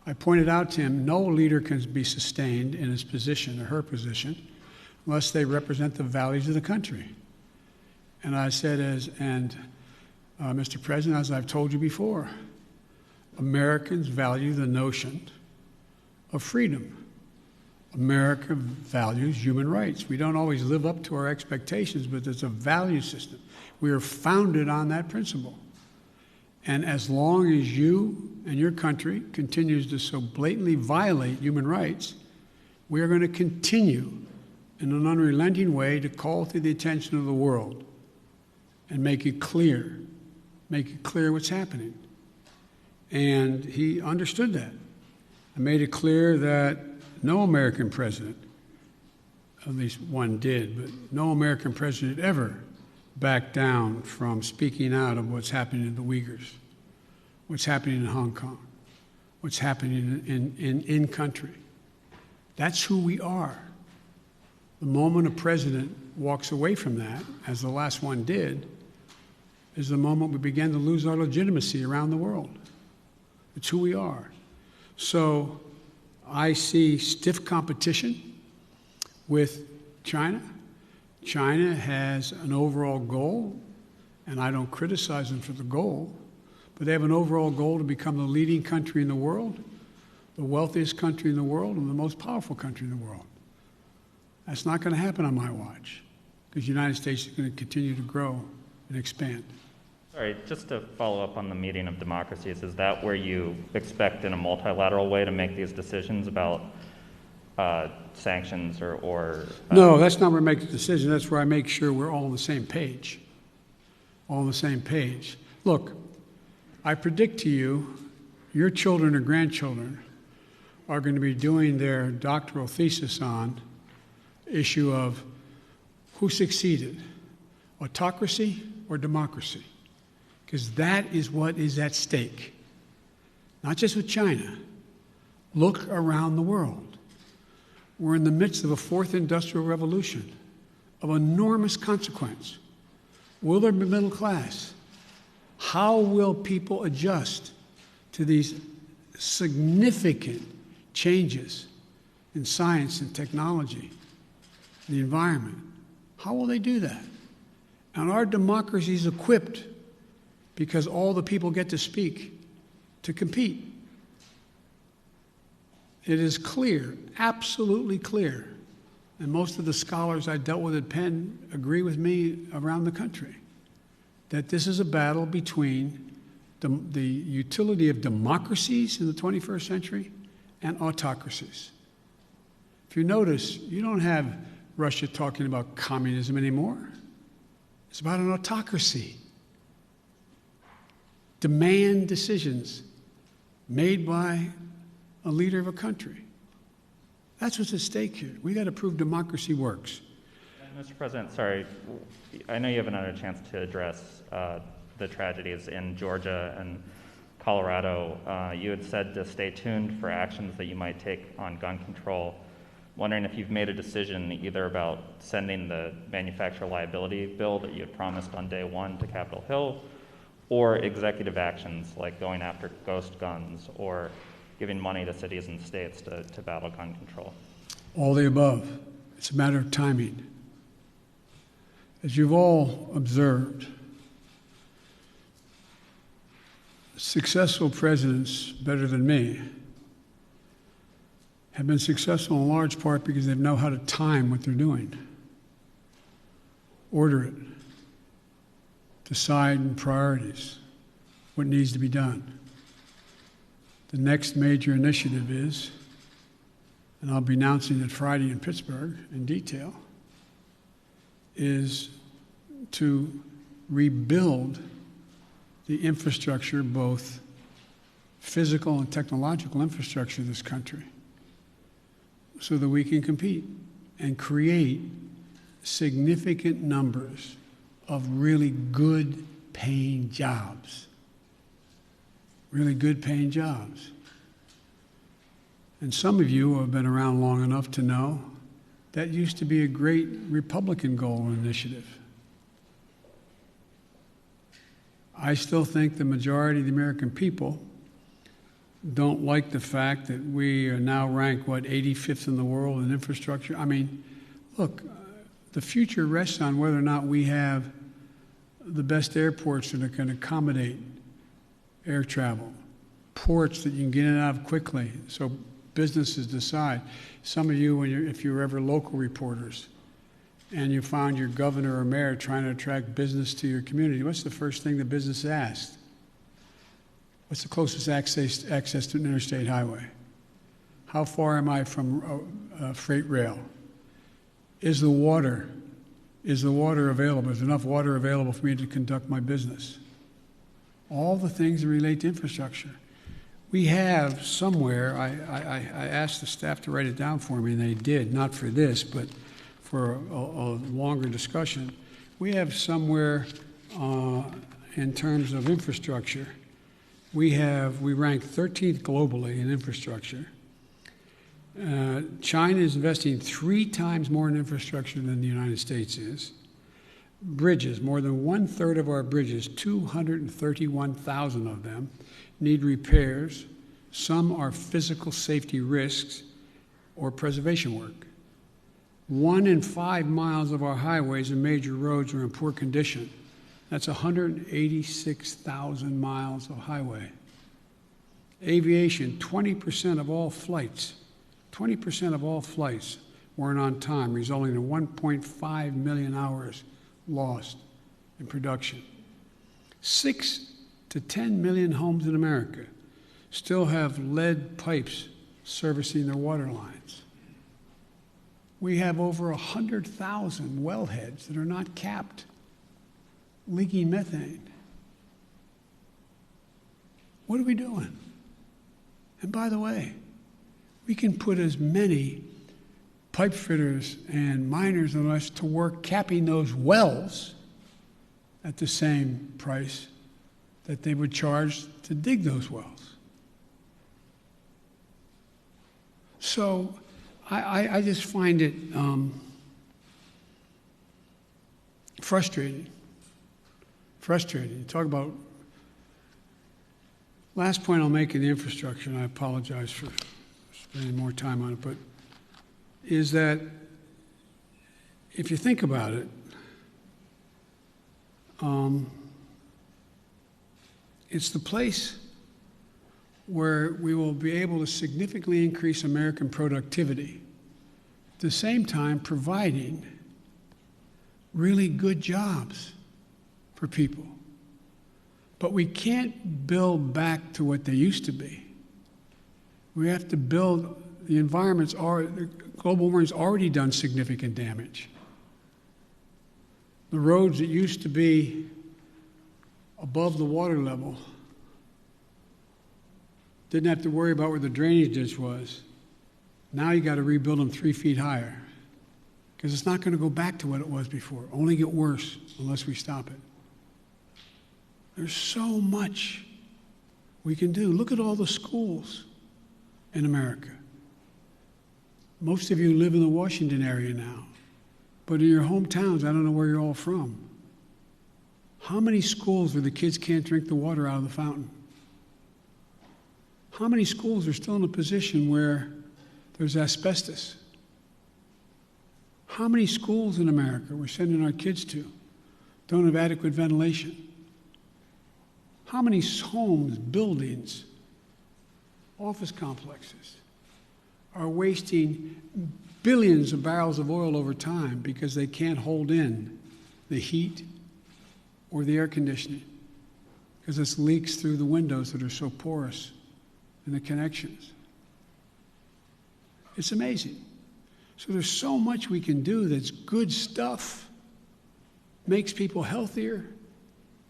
I pointed out to him, no leader can be sustained in his position or her position unless they represent the values of the country. And I said, Mr. President, as I've told you before, Americans value the notion of freedom. America values human rights. We don't always live up to our expectations, but it's a value system. We are founded on that principle. And as long as you and your country continues to so blatantly violate human rights, we are going to continue in an unrelenting way to call to the attention of the world and make it clear what's happening. And he understood that. I made it clear that no American president, at least one did, but no American president ever backed down from speaking out of what's happening in the Uyghurs, what's happening in Hong Kong, what's happening in country. That's who we are. The moment a president walks away from that, as the last one did, is the moment we begin to lose our legitimacy around the world. It's who we are. So I see stiff competition with China. China has an overall goal, and I don't criticize them for the goal, but they have an overall goal to become the leading country in the world, the wealthiest country in the world, and the most powerful country in the world. That's not going to happen on my watch, because the United States is going to continue to grow and expand. Sorry, just to follow up on the meeting of democracies, is that where you expect in a multilateral way to make these decisions about sanctions or No, that's not where I make the decision. That's where I make sure we're all on the same page. All on the same page. Look, I predict to you, your children or grandchildren are going to be doing their doctoral thesis on issue of who succeeded, autocracy or democracy, because that is what is at stake. not just with China. Look around the world. We're in the midst of a fourth industrial revolution of enormous consequence. Will there be middle class? How will people adjust to these significant changes in science and technology, the environment? How will they do that? And our democracy is equipped, because all the people get to speak, to compete. It is clear, absolutely clear, and most of the scholars I dealt with at Penn agree with me around the country, that this is a battle between the utility of democracies in the 21st century and autocracies. If you notice, you don't have Russia talking about communism anymore. It's about an autocracy. Demand decisions made by a leader of a country. That's what's at stake here. We got to prove democracy works. Mr. President, sorry, I know you haven't had a chance to address the tragedies in Georgia and Colorado. You had said to stay tuned for actions that you might take on gun control. Wondering if you've made a decision either about sending the manufacturer liability bill that you had promised on day one to Capitol Hill, or executive actions like going after ghost guns or giving money to cities and states to battle gun control. All the above. It's a matter of timing. As you've all observed, successful presidents, better than me, have been successful in large part because they know how to time what they're doing, order it, decide in priorities what needs to be done. The next major initiative is, and I'll be announcing it Friday in Pittsburgh in detail, is to rebuild the infrastructure, both physical and technological infrastructure of this country, so that we can compete and create significant numbers of really good paying jobs. Really good paying jobs. And some of you who have been around long enough to know that used to be a great Republican goal and initiative. I still think the majority of the American people don't like the fact that we are now ranked, 85th in the world in infrastructure. I mean, look, the future rests on whether or not we have the best airports that can accommodate air travel, ports that you can get in and out of quickly so businesses decide. Some of you, if you're ever local reporters and you found your governor or mayor trying to attract business to your community, what's the first thing the business asked? What's the closest access to an interstate highway? How far am I from freight rail? Is the water available? Is enough water available for me to conduct my business? All the things that relate to infrastructure. We have somewhere, I asked the staff to write it down for me, and they did, not for this, but for a longer discussion. We have somewhere in terms of infrastructure, we rank 13th globally in infrastructure. China is investing 3 times more in infrastructure than the United States is. Bridges, more than 1/3 of our bridges, 231,000 of them, need repairs. Some are physical safety risks or preservation work. 1 in 5 miles of our highways and major roads are in poor condition. That's 186,000 miles of highway. Aviation, 20% of all flights weren't on time, resulting in 1.5 million hours lost in production. 6 to 10 million homes in America still have lead pipes servicing their water lines. We have over 100,000 wellheads that are not capped, leaking methane. What are we doing? And by the way, we can put as many pipe fitters and miners on us to work capping those wells at the same price that they would charge to dig those wells. So I just find it frustrating. Frustrating. Talk about, last point I'll make in the infrastructure, and I apologize for spending more time on it, but is that if you think about it, it's the place where we will be able to significantly increase American productivity, at the same time providing really good jobs for people. But we can't build back to what they used to be. We have to build, the global warming's already done significant damage. The roads that used to be above the water level didn't have to worry about where the drainage ditch was. Now you got to rebuild them 3 feet higher because it's not going to go back to what it was before. Only get worse unless we stop it. There's so much we can do. Look at all the schools in America. Most of you live in the Washington area now, but in your hometowns, I don't know where you're all from. How many schools where the kids can't drink the water out of the fountain? How many schools are still in a position where there's asbestos? How many schools in America we're sending our kids to don't have adequate ventilation? How many homes, buildings, office complexes are wasting billions of barrels of oil over time because they can't hold in the heat or the air conditioning because it leaks through the windows that are so porous and the connections? It's amazing. So there's so much we can do that's good stuff, makes people healthier,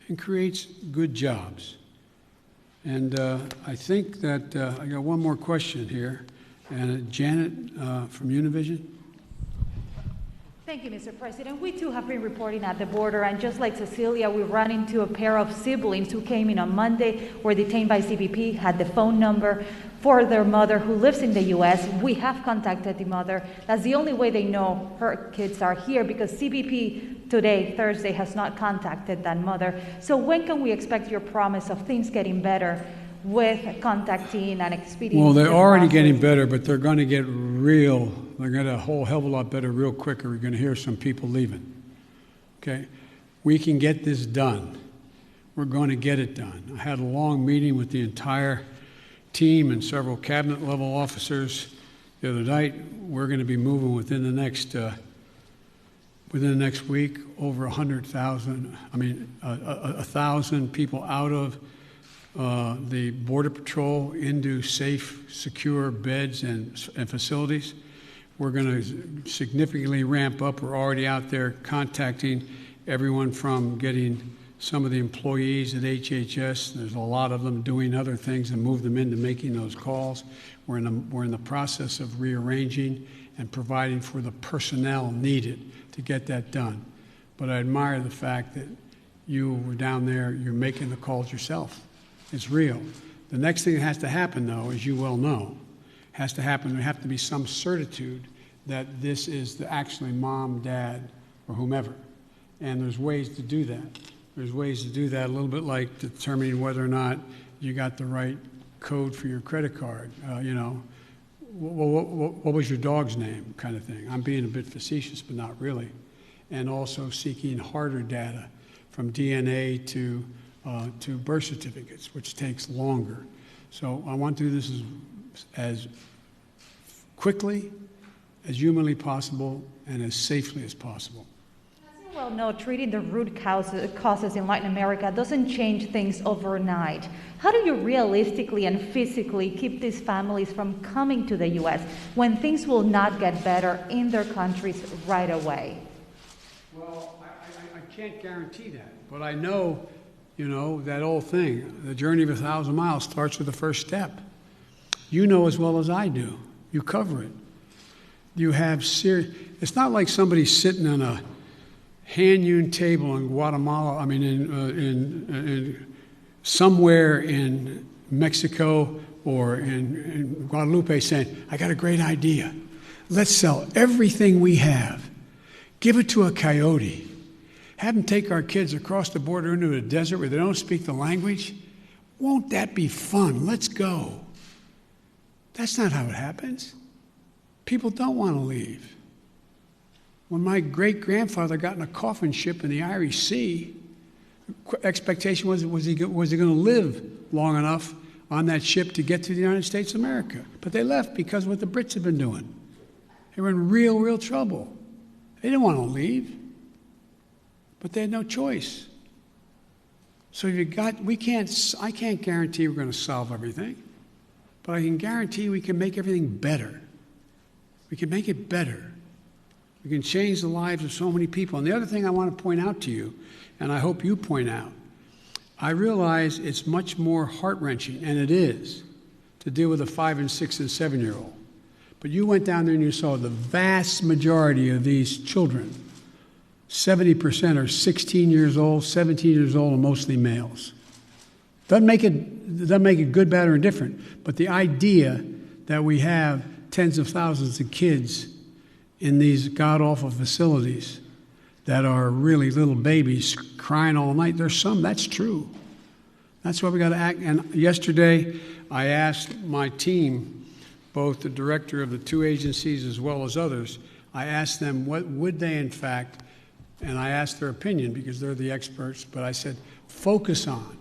and creates good jobs. And I think that I got one more question here. And Janet from Univision. Thank you, Mr. President. We too have been reporting at the border, and just like Cecilia, we ran into a pair of siblings who came in on Monday, were detained by CBP, had the phone number for their mother who lives in the U.S. We have contacted the mother. That's the only way they know her kids are here, because CBP today, Thursday, has not contacted that mother. So when can we expect your promise of things getting better with contacting and expediting? Well, they're already getting better, but they're going to get they're going to a whole hell of a lot better real quick, or we're going to hear some people leaving. Okay? We can get this done. We're going to get it done. I had a long meeting with the entire team and several cabinet-level officers the other night. We're going to be moving within the next week over 100,000, 1,000 people out of the Border Patrol into safe, secure beds and facilities. We're going to significantly ramp up. We're already out there contacting everyone from getting some of the employees at HHS. There's a lot of them doing other things and move them into making those calls. We're in the process of rearranging and providing for the personnel needed to get that done. But I admire the fact that you were down there, you're making the calls yourself. It's real. The next thing that has to happen, though, as you well know, there have to be some certitude that this is actually mom, dad, or whomever. And there's ways to do that. There's ways to do that, a little bit like determining whether or not you got the right code for your credit card. What was your dog's name, kind of thing. I'm being a bit facetious, but not really. And also seeking harder data from DNA to birth certificates, which takes longer. So I want to do this as quickly, as humanly possible, and as safely as possible. As you well know, treating the root causes in Latin America doesn't change things overnight. How do you realistically and physically keep these families from coming to the U.S. when things will not get better in their countries right away? Well, I can't guarantee that, but I know, that old thing, the journey of 1,000 miles starts with the first step. You know as well as I do. You cover it. You have it's not like somebody sitting on a hand-hewn table in Guatemala, in somewhere in Mexico or in Guadalupe saying, I got a great idea. Let's sell everything we have. Give it to a coyote. Have them take our kids across the border into the desert where they don't speak the language. Won't that be fun? Let's go. That's not how it happens. People don't want to leave. When my great-grandfather got in a coffin ship in the Irish Sea, the expectation was he going to live long enough on that ship to get to the United States of America. But they left because of what the Brits had been doing. They were in real, real trouble. They didn't want to leave, but they had no choice. So I can't guarantee we're going to solve everything, but I can guarantee we can make everything better. We can make it better. We can change the lives of so many people. And the other thing I want to point out to you, and I hope you point out, I realize it's much more heart-wrenching, and it is, to deal with a 5 and 6 and 7-year-old. But you went down there and you saw the vast majority of these children, 70% are 16 years old, 17 years old, and mostly males. Doesn't make it good, bad, or indifferent, but the idea that we have tens of thousands of kids in these god-awful facilities that are really little babies crying all night, there's some, that's true. That's why we got to act. And yesterday, I asked my team, both the director of the two agencies as well as others, I asked them what would they in fact, and I asked their opinion because they're the experts, but I said, focus on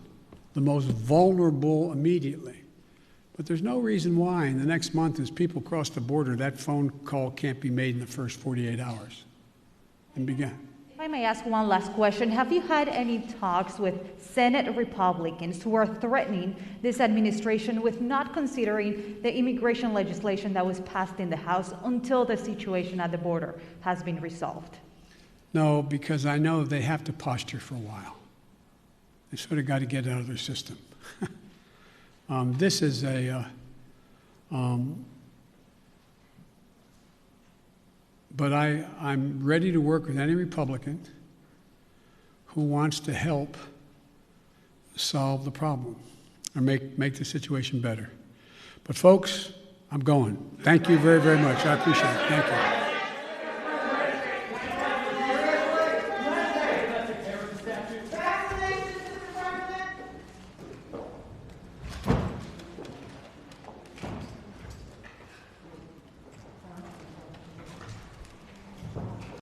the most vulnerable immediately. But there's no reason why in the next month as people cross the border, that phone call can't be made in the first 48 hours and begin. If I may ask one last question, have you had any talks with Senate Republicans who are threatening this administration with not considering the immigration legislation that was passed in the House until the situation at the border has been resolved? No, because I know they have to posture for a while. They sort of got to get it out of their system. This is but I'm ready to work with any Republican who wants to help solve the problem or make the situation better. But folks, I'm going. Thank you very, very much. I appreciate it. Thank you.